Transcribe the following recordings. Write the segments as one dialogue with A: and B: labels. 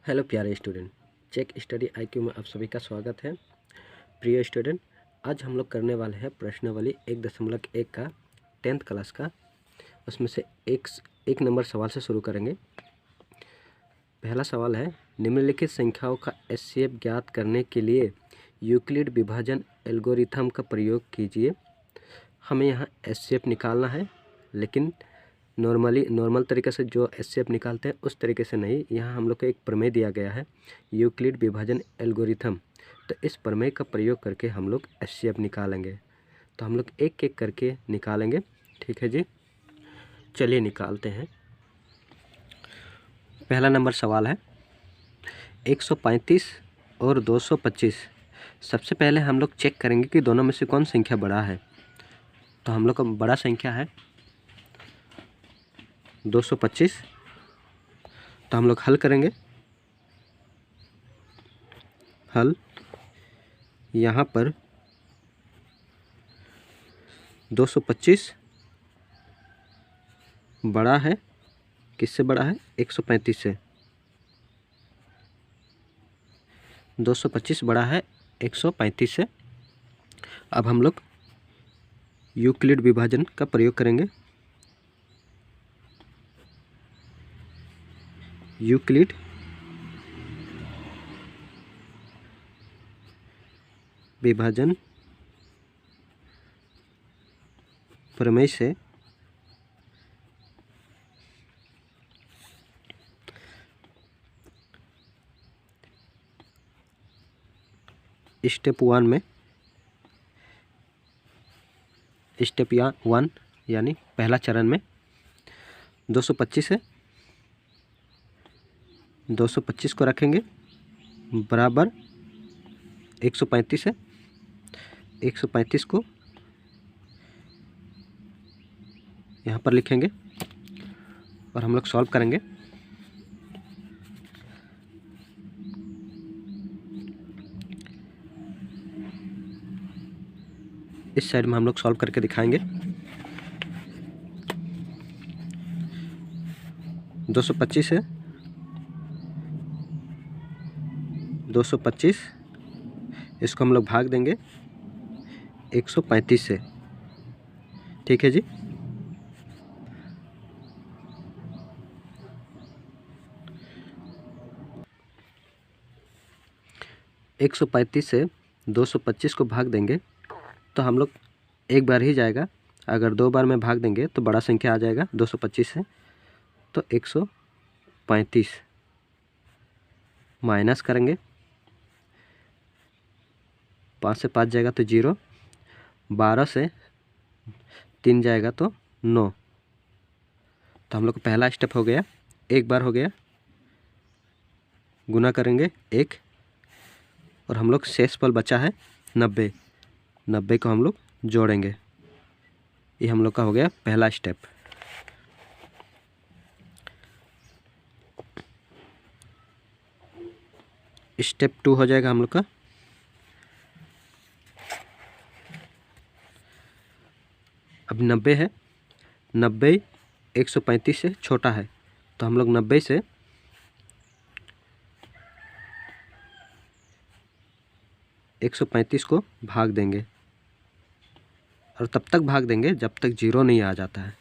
A: Hello प्यारे student, check study IQ में आप सभी का स्वागत है। प्रिय स्टूडेंट, आज हम लोग करने वाले हैं प्रश्नावली 1.1 का 10th क्लास का। उसमें से एक नंबर सवाल से शुरू करेंगे। पहला सवाल है, निम्नलिखित संख्याओं का एचसीएफ ज्ञात करने के लिए यूक्लिड विभाजन एल्गोरिथम का प्रयोग कीजिए। हमें यहाँ एचसीएफ निकालना है, लेकिन नॉर्मल तरीके से जो एचसीएफ निकालते हैं उस तरीके से नहीं। यहाँ हम लोग को एक प्रमेय दिया गया है, यूक्लिड विभाजन एल्गोरिथम। तो इस प्रमेय का प्रयोग करके हम लोग एचसीएफ निकालेंगे। तो हम लोग एक एक करके निकालेंगे, ठीक है जी। चलिए निकालते हैं। पहला नंबर सवाल है 135 और 225। सबसे पहले हम लोग चेक करेंगे कि दोनों में से कौन संख्या बड़ा है। तो हम लोग का बड़ा संख्या है 225। तो हम लोग हल करेंगे। हल यहाँ पर 225 बड़ा है, किससे बड़ा है? 135 से। 225 बड़ा है 135 से। अब हम लोग यूक्लिड विभाजन का प्रयोग करेंगे। यूक्लिड विभाजन प्रमेय से स्टेप 1 यानी पहला चरण में 225 है। 225 को रखेंगे बराबर 135 है। 135 को यहाँ पर लिखेंगे और हम लोग सॉल्व करेंगे। इस साइड में हम लोग सॉल्व करके दिखाएंगे। 225 है, 225 इसको हम लोग भाग देंगे 135 से, ठीक है जी। एक 135 से 225 को भाग देंगे तो हम लोग एक बार ही जाएगा। अगर दो बार में भाग देंगे तो बड़ा संख्या आ जाएगा 225 से। तो 135 माइनस करेंगे, 5 से 5 जाएगा तो 0, 12 से 3 जाएगा तो 9। तो हम लोग का पहला स्टेप हो गया, एक बार हो गया। गुना करेंगे 1 और हम लोग शेषफल बचा है 90। 90 को हम लोग जोड़ेंगे। ये हम लोग का हो गया पहला स्टेप। स्टेप 2 हो जाएगा हम लोग का। अब 90 है, 90 135 से छोटा है, तो हम लोग 90 से 135 को भाग देंगे और तब तक भाग देंगे जब तक 0 नहीं आ जाता है।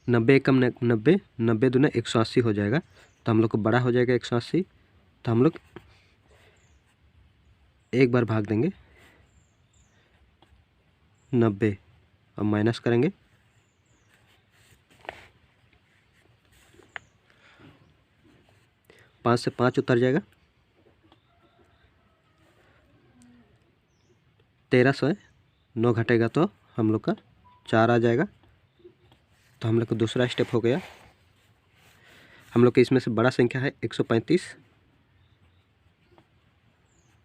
A: 90 कम 90, 90 दूना 180 हो जाएगा। तो हम लोग को बड़ा हो जाएगा 180। तो हम लोग एक बार भाग देंगे 90 और माइनस करेंगे। पाँच से 5 उतर जाएगा, 13 से 9 घटेगा तो हम लोग का 4 आ जाएगा। तो हम लोग का दूसरा स्टेप हो गया। हम लोग के इसमें से बड़ा संख्या है 135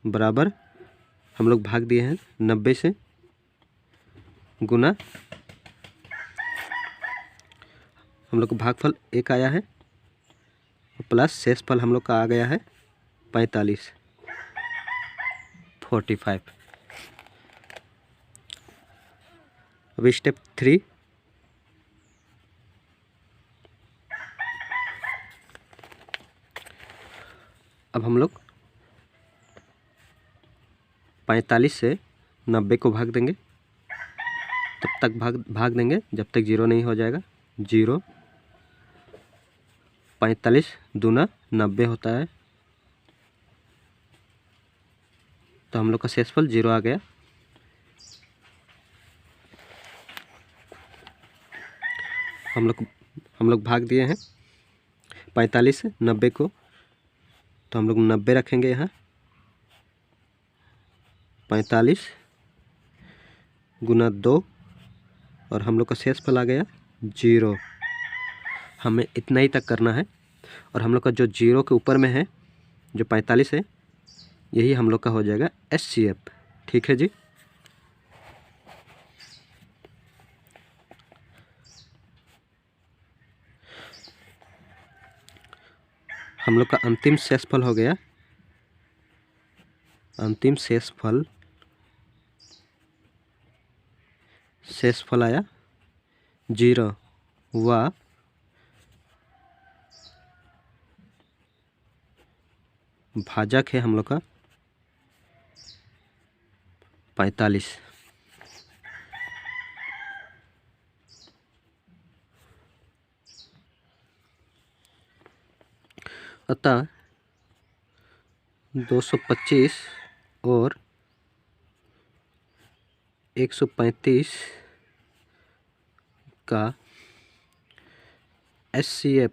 A: बराबर हम लोग भाग दिए हैं 90 से, गुना हम लोग का भागफल 1 आया है प्लस शेषफल हम लोग का आ गया है 45। अब स्टेप 3 अब हम लोग 45 से 90 को भाग देंगे, तब तक भाग देंगे जब तक 0 नहीं हो जाएगा। 0, 45 दूना 90 होता है, तो हम लोग का शेषफल 0 आ गया। हम लोग भाग दिए हैं 45 से 90 को, तो हम लोग 90 रखेंगे यहाँ। 45 गुना 2 और हम लोग का शेषफल आ गया 0। हमें इतना ही तक करना है, और हम लोग का जो 0 के ऊपर में है जो 45 है, यही हम लोग का हो जाएगा HCF। ठीक है जी। हम लोग का अंतिम शेषफल हो गया, अंतिम शेषफल आया 0 व भाजक है हम लोग का 45। अतः 225 और 135 का HCF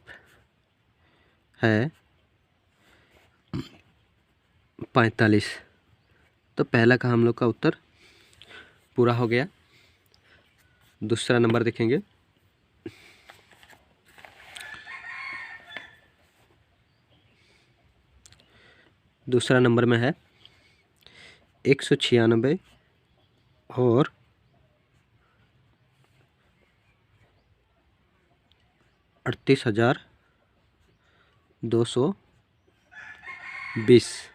A: है 45। तो पहला का हम लोग का उत्तर पूरा हो गया। दूसरा नंबर देखेंगे। दूसरा नंबर में है 196 और 38,220।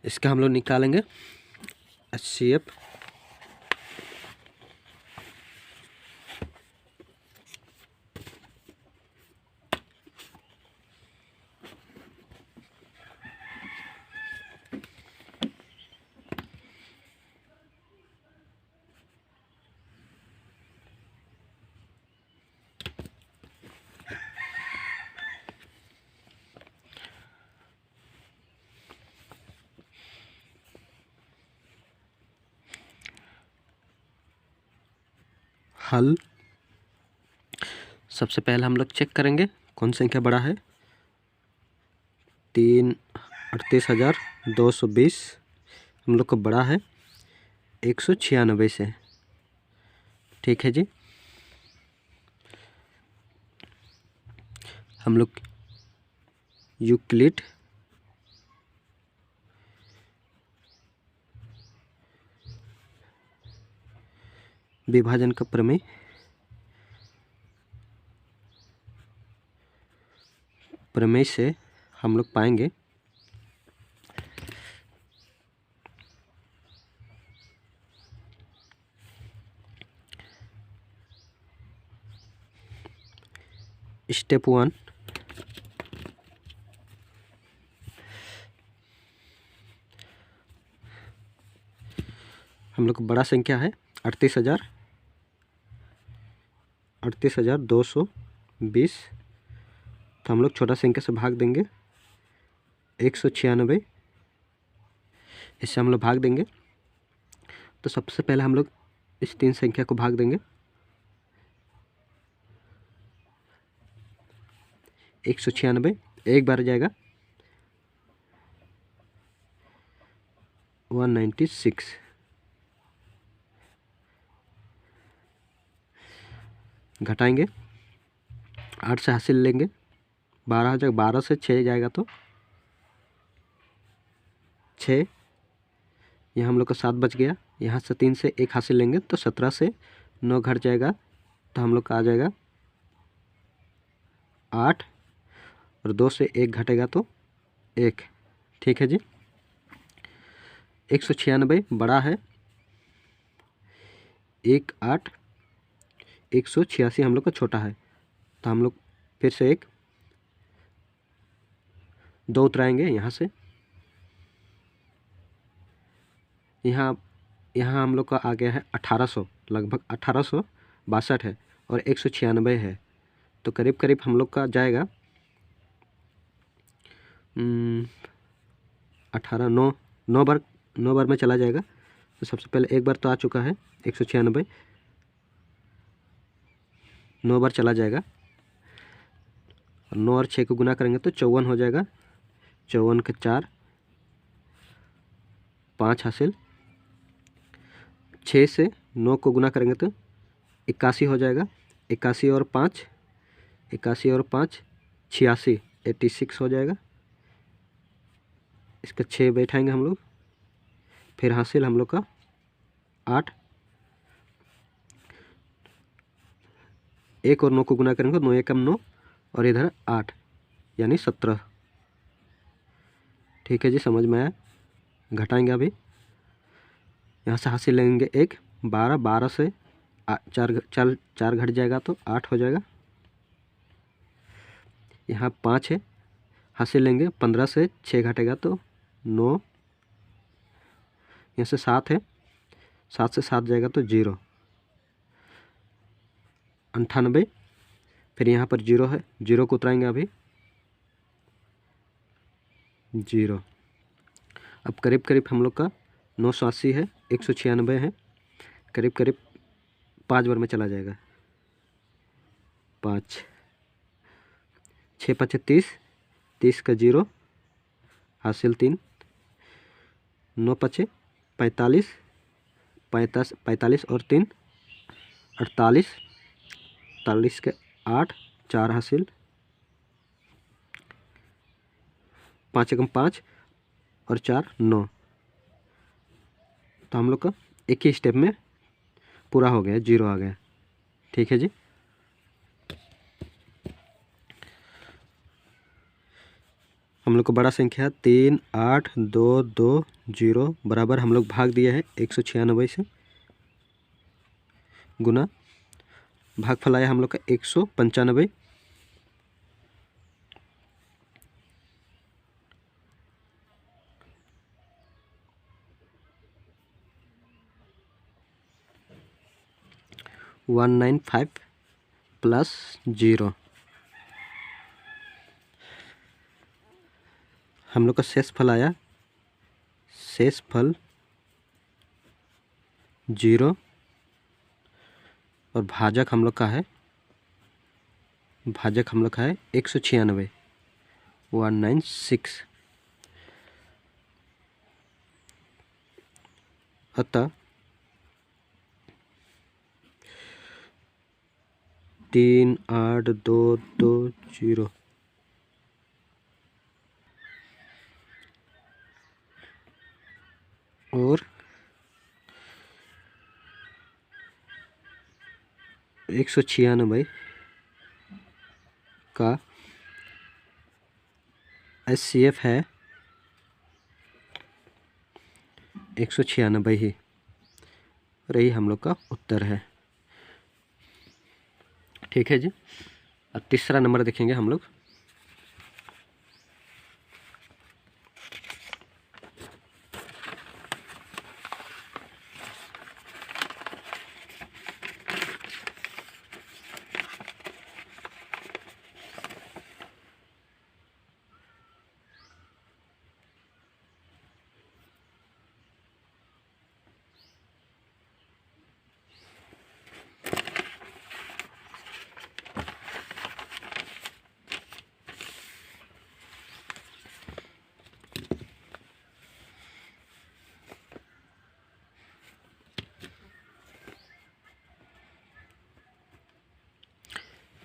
A: इसका हम लोग निकालेंगे HCF। हल। सबसे पहले हम लोग चेक करेंगे कौन संख्या बड़ा है। 38,220 हम लोग को बड़ा है 196 से। ठीक है जी। हम लोग यूक्लिड विभाजन का प्रमेय से हम लोग पाएंगे स्टेप 1, हम लोग को बड़ा संख्या है 38,220। तो हम लोग छोटा संख्या से भाग देंगे 196, इससे हम लोग भाग देंगे। तो सबसे पहले हम लोग इस 3 संख्या को भाग देंगे। 196 एक बार जाएगा 196, घटाएंगे 8 से हासिल लेंगे 12 हो जाएगा। 12 से 6 जाएगा तो 6, यहाँ हम लोग का 7 बच गया। यहाँ से 3 से 1 हासिल लेंगे तो 17 से 9 घट जाएगा, तो हम लोग का आ जाएगा 8, और 2 से 1 घटेगा तो 1। ठीक है जी। 196 बड़ा है 1,8, 186 हम लोग का छोटा है। तो हम लोग फिर से एक 2 उतराएंगे यहाँ से। यहाँ हम लोग का आ गया है 1800, लगभग 1862 है और 196 है, तो करीब करीब हम लोग का जाएगा 18 9 बार में चला जाएगा। तो सबसे पहले एक बार तो आ चुका है 196, 9 बार चला जाएगा और 9 और 6 को गुना करेंगे तो 54 हो जाएगा। 54 के 4, 5 हासिल। 6 से 9 को गुना करेंगे तो 81 हो जाएगा। 81 और 5, 86 हो जाएगा। इसका 6 बैठाएंगे हम लोग, फिर हासिल हम लोग का 8। 1 और 9 को गुना करेंगे 9 एकम 9 और इधर 8 यानी 17। ठीक है जी, समझ में आया। घटाएंगे अभी, यहाँ से हासिल लेंगे 1, 12, 12 से 4 घट जाएगा तो 8 हो जाएगा। यहाँ 5 है, हासिल लेंगे 15 से 6 घटेगा तो 9। यहाँ से 7 है, 7 से 7 जाएगा तो 0, 98। फिर यहाँ पर 0 है, 0 को उतराएंगे अभी 0। अब करीब करीब हम लोग का 980 है, 196 है, करीब करीब 5 बार में चला जाएगा। 5, 6 5 30, 30 का 0 हासिल 3, 9 5 45, 45 और 3 48, 48 के 8, 4 हासिल, 5 एकम 5 और 4 9। तो हम लोग का एक ही स्टेप में पूरा हो गया, 0 आ गया। ठीक है जी। हम लोग को बड़ा संख्या 3 8 2 2 0 बराबर हम लोग भाग दिए हैं 196 से, गुना भागफल आया हम लोग का 195। (195 + 0) हम लोग का शेष फल आया, शेष फल 0 और भाजक हम लोग का है 196, 196। अतः 3 8 2 2 0 और 196 का HCF है 196 ही, और यही हम लोग का उत्तर है। ठीक है जी। अब तीसरा नंबर देखेंगे हम लोग।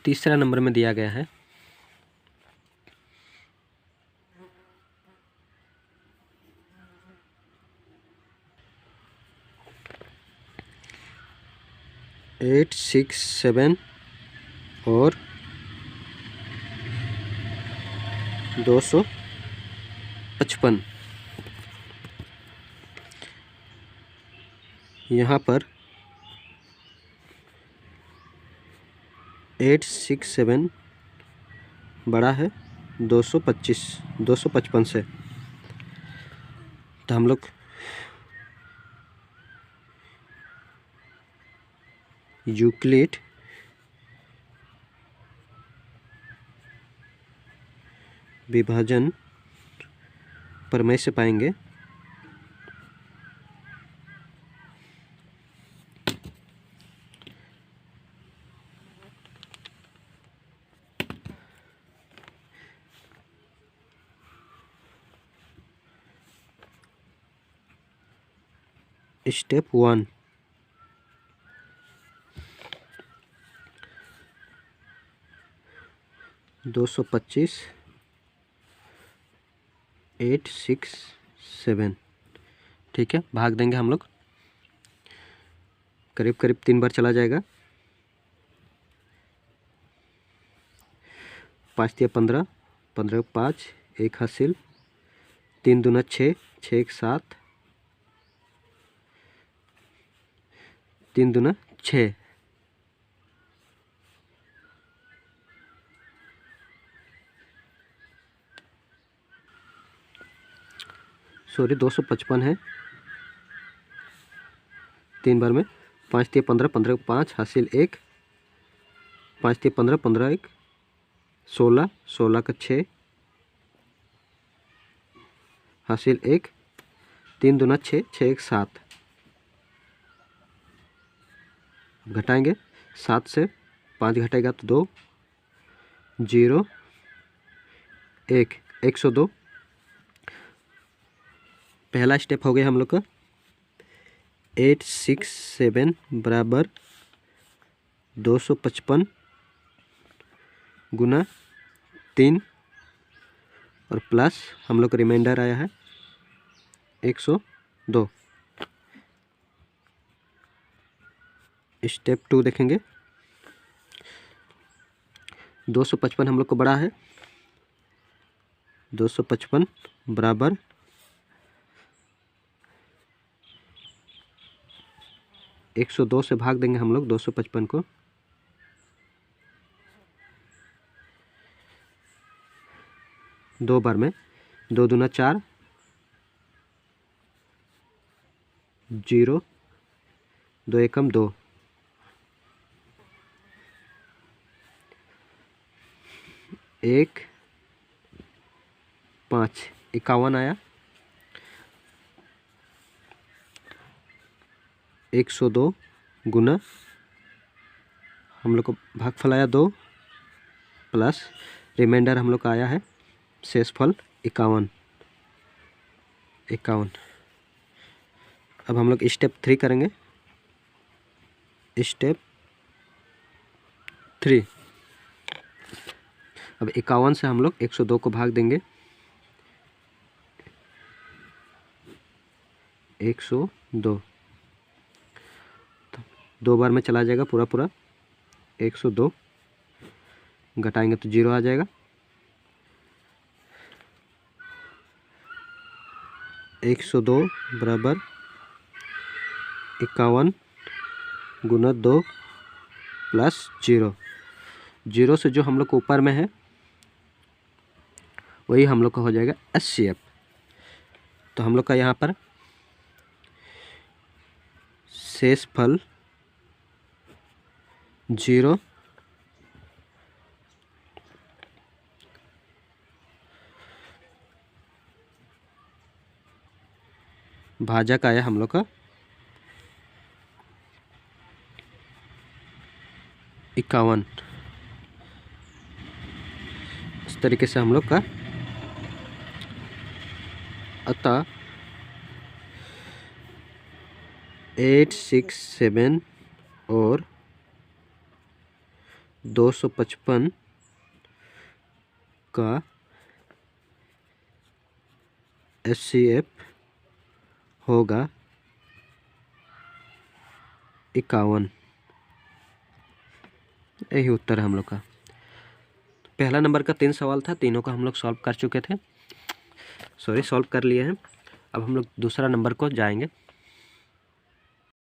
A: तीसरा नंबर में दिया गया है 867 और 255। यहाँ पर 867 बड़ा है 255 से। तो हम लोग यूक्लिड विभाजन प्रमेय से पाएंगे स्टेप 1 225 867। ठीक है, भाग देंगे हम लोग, करीब करीब 3 बार चला जाएगा। 5 × 15, 15 × 5 1 हासिल, 3 दूना 6, 6 × 7, 3 दूना 6, सॉरी 255 है 3 बार में। 5 × 15, 15 × 5 हासिल 1, 5 × 15, 15 × 1 16, 16 का 6 हासिल 1, 3 दूना 6, 6 × 7, घटाएंगे 7 से 5 घटेगा तो 2, 0 1, 102। पहला स्टेप हो गया हम लोग का। 867 बराबर 255 गुना 3 और प्लस हम लोग का रिमाइंडर आया है 102। स्टेप 2 देखेंगे। 255 हम लोग को बड़ा है, 255 बराबर 102 से भाग देंगे हम लोग 255 को। 2 बार में, 2 दूना 4, 0, 2 एकम 2, 1 5 51 आया। 102 गुना हम लोग को भागफल आया 2 प्लस रिमाइंडर हम लोग का आया है शेषफल 51। अब हम लोग स्टेप 3 करेंगे। स्टेप 3, अब 51 से हम लोग 102 को भाग देंगे। 102 2 बार में चला जाएगा पूरा 102, घटाएंगे तो 0 आ जाएगा। 102 बराबर 51 गुना 2 प्लस 0, 0 से जो हम लोग को ऊपर में है वही हम लोग का हो जाएगा HCF। तो हम लोग का यहाँ पर शेषफल 0 भाजक आया हम लोग का 51। इस तरीके से हम लोग का अतः 867 और 255 का HCF होगा 51। यही उत्तर है हम लोग का। पहला नंबर का 3 सवाल था, तीनों का हम लोग सॉल्व कर चुके थे, सॉल्व कर लिए हैं। अब हम लोग दूसरा नंबर को जाएंगे।